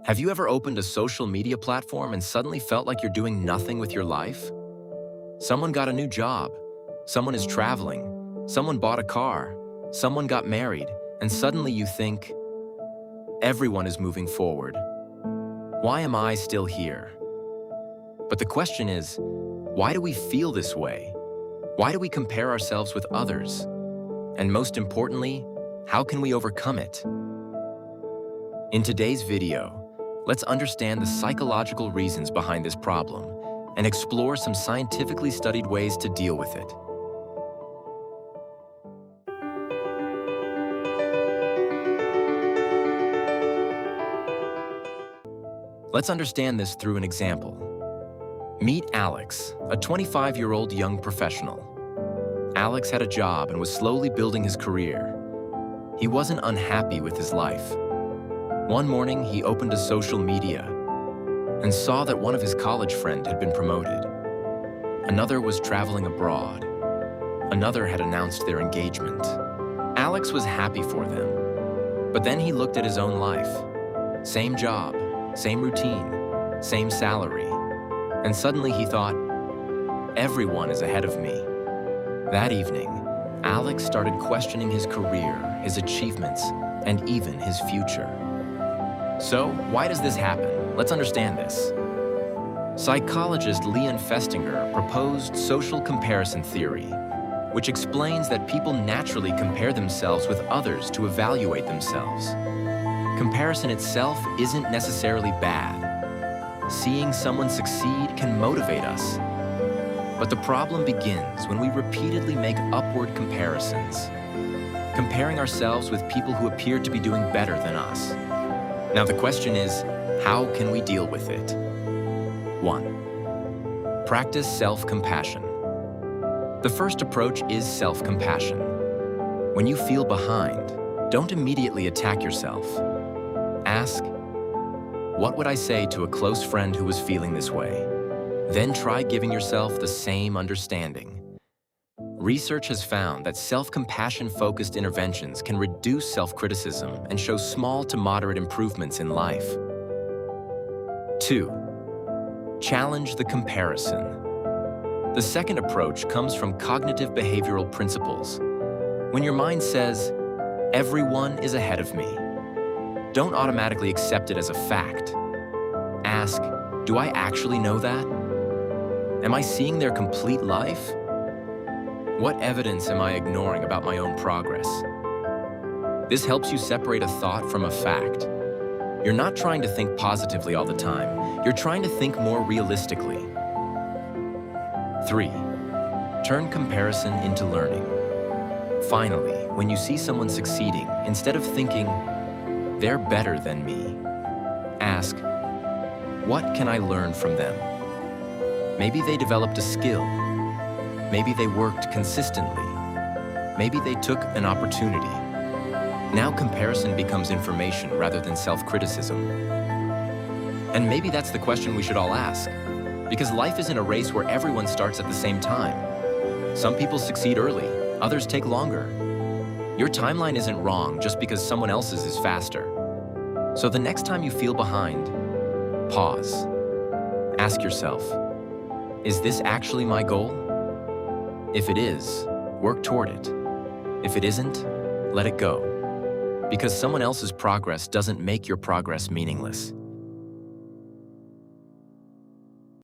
Have you ever opened a social media platform and suddenly felt like you're doing nothing with your life? Someone got a new job, someone is traveling, someone bought a car, someone got married, and suddenly you think, everyone is moving forward. Why am I still here? But the question is, why do we feel this way? Why do we compare ourselves with others? And most importantly, how can we overcome it? In today's video, let's understand the psychological reasons behind this problem and explore some scientifically studied ways to deal with it. Let's understand this through an example. Meet Alex, a 25-year-old young professional. Alex had a job and was slowly building his career. He wasn't unhappy with his life. One morning, he opened a social media and saw that one of his college friends had been promoted. Another was traveling abroad. Another had announced their engagement. Alex was happy for them, but then he looked at his own life. Same job, same routine, same salary. And suddenly he thought, everyone is ahead of me. That evening, Alex started questioning his career, his achievements, and even his future. So, why does this happen? Let's understand this. Psychologist Leon Festinger proposed social comparison theory, which explains that people naturally compare themselves with others to evaluate themselves. Comparison itself isn't necessarily bad. Seeing someone succeed can motivate us. But the problem begins when we repeatedly make upward comparisons, comparing ourselves with people who appear to be doing better than us. Now the question is, how can we deal with it? 1. Practice self-compassion. The first approach is self-compassion. When you feel behind, don't immediately attack yourself. Ask, what would I say to a close friend who was feeling this way? Then try giving yourself the same understanding. Research has found that self-compassion-focused interventions can reduce self-criticism and show small to moderate improvements in life. 2. Challenge the comparison. The second approach comes from cognitive behavioral principles. When your mind says, everyone is ahead of me, don't automatically accept it as a fact. Ask, do I actually know that? Am I seeing their complete life? What evidence am I ignoring about my own progress? This helps you separate a thought from a fact. You're not trying to think positively all the time. You're trying to think more realistically. 3. Turn comparison into learning. Finally, when you see someone succeeding, instead of thinking, they're better than me, ask, what can I learn from them? Maybe they developed a skill. Maybe they worked consistently. Maybe they took an opportunity. Now comparison becomes information rather than self-criticism. And maybe that's the question we should all ask, because life isn't a race where everyone starts at the same time. Some people succeed early, others take longer. Your timeline isn't wrong just because someone else's is faster. So the next time you feel behind, pause. Ask yourself, is this actually my goal? If it is, work toward it. If it isn't, let it go. Because someone else's progress doesn't make your progress meaningless.